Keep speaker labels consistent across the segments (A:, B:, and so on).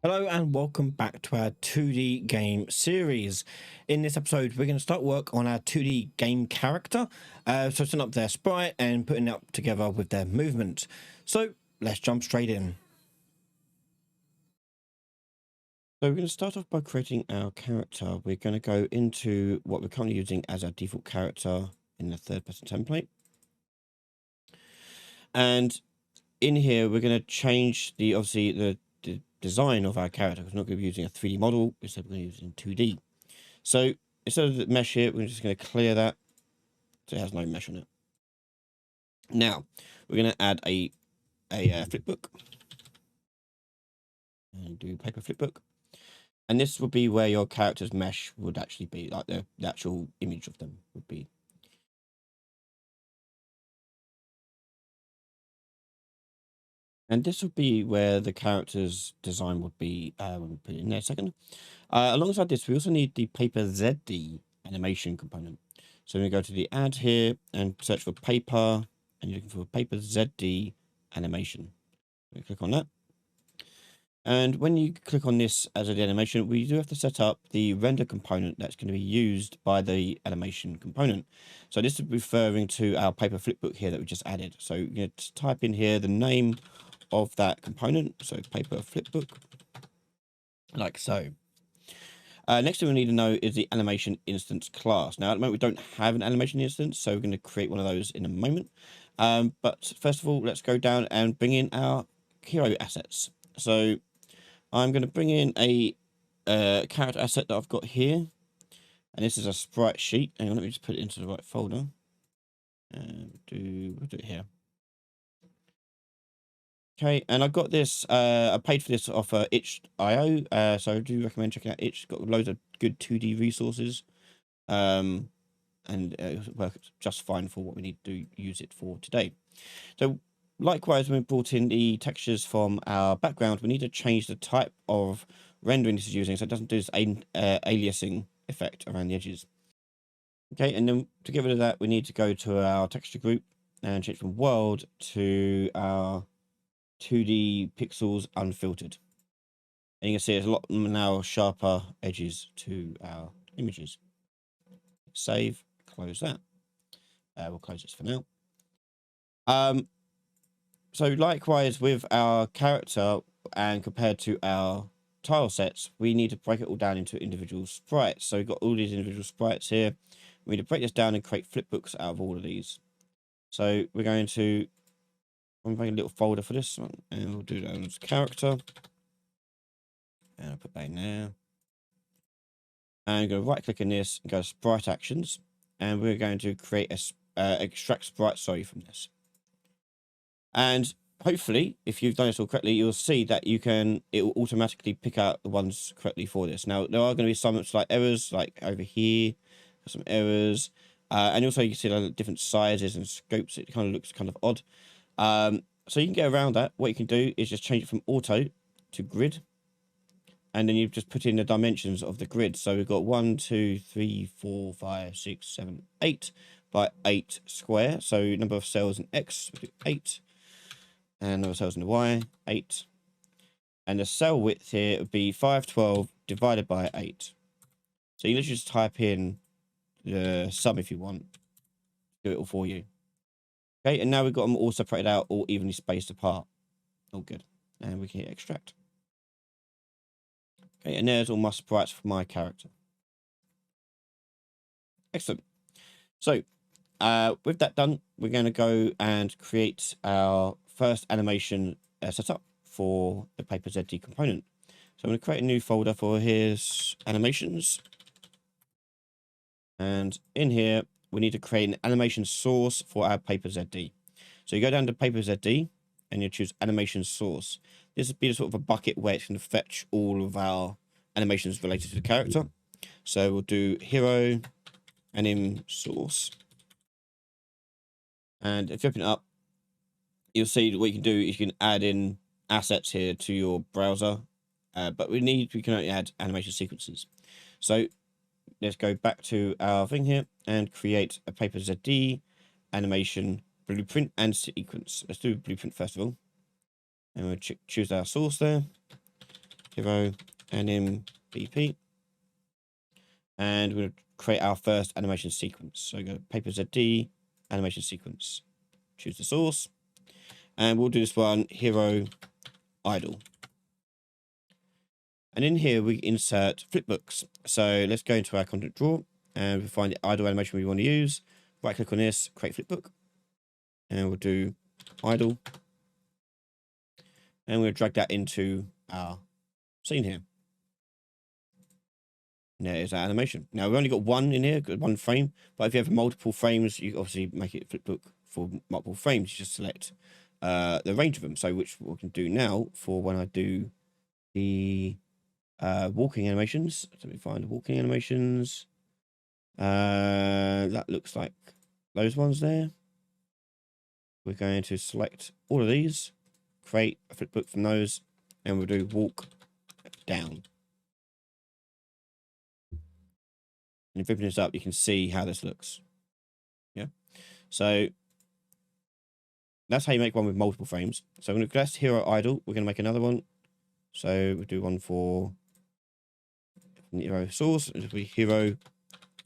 A: Hello and welcome back to our 2D game series. In this episode, we're going to start work on our 2D game character. So setting up their sprite and putting it up together with their movement. So let's jump straight in. So we're going to start off by creating our character. We're going to go into what we're currently using as our default character in the third-person template. And in here, we're going to change obviously the design of our character. We're not going to be using a 3D model, instead we're going to be using 2D. So instead of the mesh here, we're just going to clear that so it has no mesh on it. Now we're going to add a flipbook and do paper flipbook, and this would be where your character's mesh would actually be, like the actual image of them would be. And this would be where the character's design would be when we put it in there a second. Alongside this, we also need the paper ZD animation component. So we go to the add here and search for paper, and you're looking for paper ZD animation. We click on that. And when you click on this as an animation, we do have to set up the render component that's going to be used by the animation component. So this is referring to our paper flipbook here that we just added. So you know, to type in here the name of that component. So paper flipbook, like so. Next thing we need to know is the animation instance class. Now, at the moment, we don't have an animation instance, so we're going to create one of those in a moment. But first of all, let's go down and bring in our hero assets. So I'm going to bring in a character asset that I've got here. And this is a sprite sheet. Hang on, let me just put it into the right folder. And we'll do it here. Okay, and I got this, I paid for this off itch.io, so I do recommend checking out itch. It's got loads of good 2D resources, and it works just fine for what we need to use it for today. So likewise, when we brought in the textures from our background, we need to change the type of rendering this is using so it doesn't do this aliasing effect around the edges. Okay, and then to get rid of that, we need to go to our texture group and change from world to our 2D pixels unfiltered. And you can see there's a lot now sharper edges to our images. Save, close that. We'll close this for now. So likewise with our character and compared to our tile sets, we need to break it all down into individual sprites. So we've got all these individual sprites here. We need to break this down and create flipbooks out of all of these. So we're going to make a little folder for this one, and we'll do that as character. And I'll put that in there. And I'm going to right click on this and go to sprite actions. And we're going to create a extract sprite from this. And hopefully, if you've done this all correctly, you'll see that it will automatically pick out the ones correctly for this. Now, there are going to be some slight errors, like over here, some errors. And also you can see the different sizes and scopes. It kind of looks kind of odd. So you can get around that. What you can do is just change it from auto to grid. And then you just put in the dimensions of the grid. So we've got 1, 2, 3, 4, 5, 6, 7, 8 by 8 square. So number of cells in X, 8. And number of cells in the Y, 8. And the cell width here would be 512 divided by 8. So you literally just type in the sum if you want. Do it all for you. Okay, and now we've got them all separated out, all evenly spaced apart. All good. And we can hit extract. Okay, and there's all my sprites for my character. Excellent. So, with that done, we're going to go and create our first animation setup for the Paper ZD component. So I'm going to create a new folder for his animations. And in here, we need to create an animation source for our Paper ZD. So you go down to Paper ZD and you choose animation source. This would be sort of a bucket where it's going to fetch all of our animations related to the character. So we'll do hero anim source. And if you open it up, you'll see what you can do is you can add in assets here to your browser. But we can only add animation sequences. So let's go back to our thing here and create a Paper ZD animation blueprint and sequence. Let's do blueprint first of all. And we'll choose our source there. hero anim BP. And we're going to create our first animation sequence. So go paper ZD, animation sequence. Choose the source. And we'll do this one, hero idle. And in here, we insert flipbooks. So let's go into our content drawer and we'll find the idle animation we want to use. Right click on this, create flipbook. And we'll do idle. And we'll drag that into our scene here. And there is our animation. Now, we've only got one in here, one frame. But if you have multiple frames, you obviously make it flipbook for multiple frames. You just select the range of them. So which we can do now for when I do the walking animations. Let me find the walking animations. That looks like those ones there. We're going to select all of these, create a flipbook from those, and we'll do walk down. And if you open this up, you can see how this looks. Yeah. So that's how you make one with multiple frames. So I'm going to press hero idle. We're going to make another one. So we'll do one for hero source. It'll be hero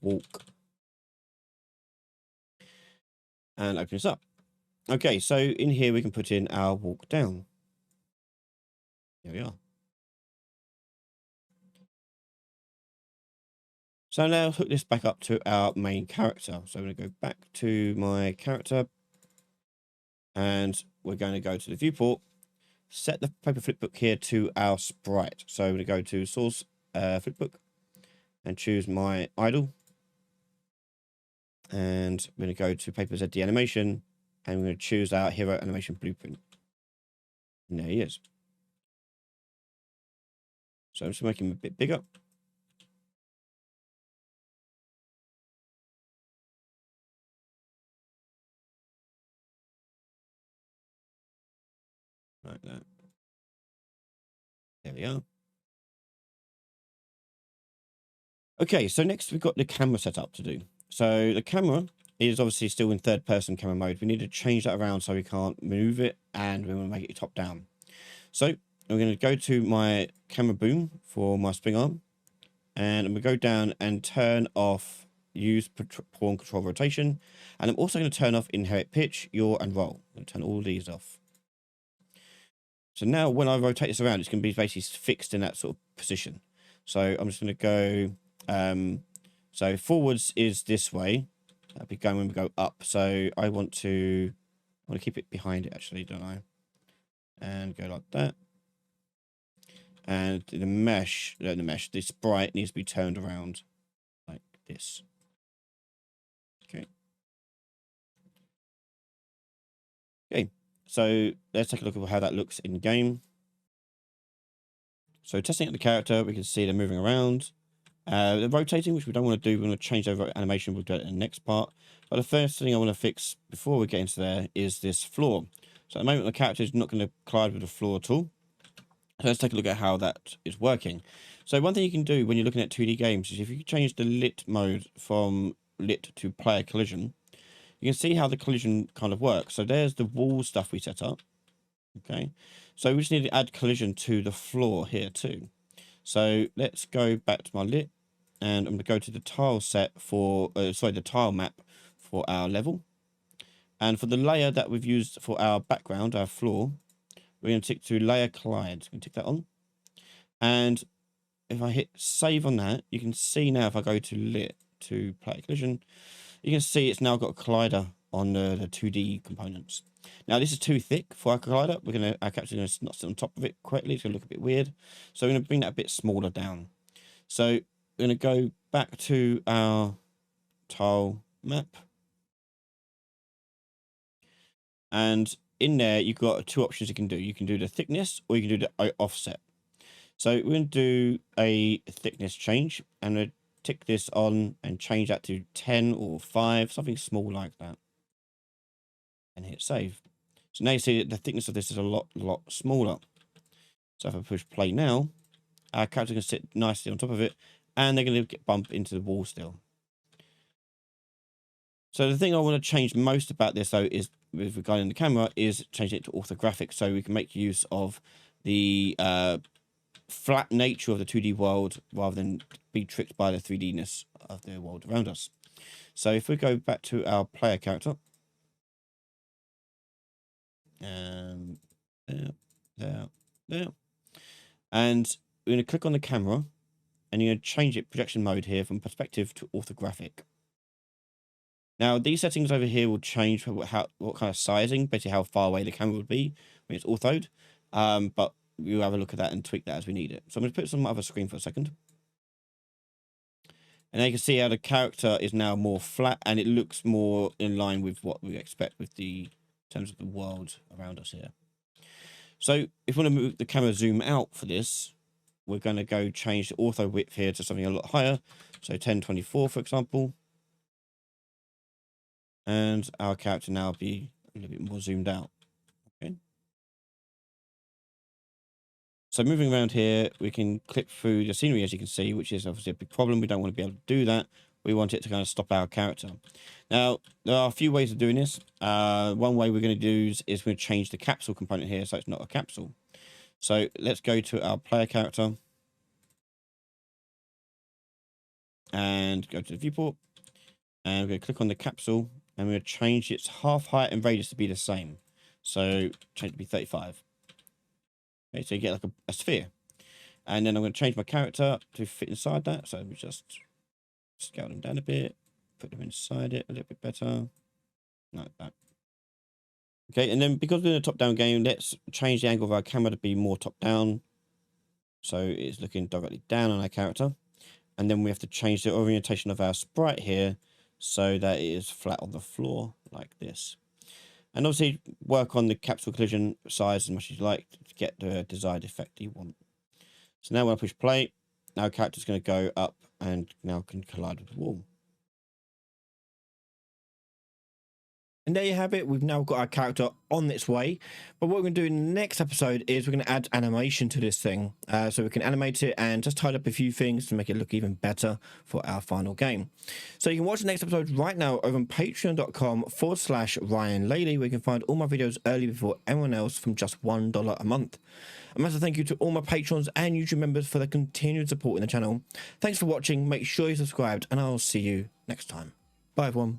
A: walk. And open this up. Okay, so in here we can put in our walk down. Here we are. So now hook this back up to our main character. So I'm going to go back to my character. And we're going to go to the viewport. Set the paper flipbook here to our sprite. So I'm going to go to source flipbook. And choose my idle. And I'm going to go to paper ZD animation. And we're going to choose our hero animation blueprint. And there he is. So I'm just making him a bit bigger. Like that. There we are. Okay, so next we've got the camera setup to do. So the camera is obviously still in third person camera mode. We need to change that around so we can't move it, and we want to make it top down. So I'm going to go to my camera boom for my spring arm, and I'm going to go down and turn off use pawn control rotation, and I'm also going to turn off inherit pitch, yaw, and roll. I'm going to turn all these off. So now when I rotate this around, it's going to be basically fixed in that sort of position. So I'm just going to go, so forwards is this way. That'll be going when we go up. So I want to keep it behind it actually, don't I? And go like that. And the sprite needs to be turned around like this. Okay. Okay. So let's take a look at how that looks in game. So testing out the character, we can see they're moving around. The rotating, which we don't want to do, we're going to change over animation. We'll do it in the next part. But the first thing I want to fix before we get into there is this floor. So at the moment, the character is not going to collide with the floor at all. So let's take a look at how that is working. So one thing you can do when you're looking at 2D games is if you change the lit mode from lit to player collision, you can see how the collision kind of works. So there's the wall stuff we set up. Okay. So we just need to add collision to the floor here too. So let's go back to my lit, and I'm going to go to the tile set for, the tile map for our level. And for the layer that we've used for our background, our floor, we're going to tick to layer collide. I'm going to tick that on. And if I hit save on that, you can see now if I go to lit to player collision, you can see it's now got a collider on the 2D components. Now this is too thick for our collider. Our capture is going to not sit on top of it correctly. It's going to look a bit weird. So we're going to bring that a bit smaller down. So we're going to go back to our tile map. And in there, you've got two options you can do. You can do the thickness or you can do the offset. So we're going to do a thickness change, and we'll tick this on and change that to 10 or 5, something small like that. And hit save. So now you see that the thickness of this is a lot smaller. So if I push play now, our character can sit nicely on top of it, and they're going to get bumped into the wall still. So the thing I want to change most about this though is, with regarding the camera, is changing it to orthographic, so we can make use of the flat nature of the 2D world rather than be tricked by the 3D-ness of the world around us. So if we go back to our player character, there, and we're going to click on the camera, and you're going to change it projection mode here from perspective to orthographic. Now these settings over here will change what kind of sizing, basically how far away the camera would be when it's orthoed. But we'll have a look at that and tweak that as we need it. So I'm going to put this on my other screen for a second. And now you can see how the character is now more flat and it looks more in line with what we expect with the in terms of the world around us here. So if we want to move the camera zoom out for this, we're going to go change the ortho width here to something a lot higher. So 1024, for example. And our character now be a little bit more zoomed out. Okay. So moving around here, we can click through the scenery, as you can see, which is obviously a big problem. We don't want to be able to do that. We want it to kind of stop our character. Now, there are a few ways of doing this. One way we're going to do is we're going to change the capsule component here so it's not a capsule. So let's go to our player character and go to the viewport. And we're going to click on the capsule and we're going to change its half height and radius to be the same. So change it to be 35. Okay, so you get like a sphere. And then I'm going to change my character to fit inside that. So we just scale them down a bit, put them inside it a little bit better, like that. Okay, and then because we're in a top-down game, let's change the angle of our camera to be more top-down. So it's looking directly down on our character. And then we have to change the orientation of our sprite here so that it is flat on the floor like this. And obviously work on the capsule collision size as much as you like to get the desired effect you want. So now when I push play, our character's going to go up and now can collide with the wall. And there you have it. We've now got our character on its way. But what we're going to do in the next episode is we're going to add animation to this thing. So we can animate it and just tidy up a few things to make it look even better for our final game. So you can watch the next episode right now over on patreon.com/Ryan Laley, where you can find all my videos early before everyone else from just $1 a month. A massive thank you to all my patrons and YouTube members for their continued support in the channel. Thanks for watching. Make sure you're subscribed and I'll see you next time. Bye everyone.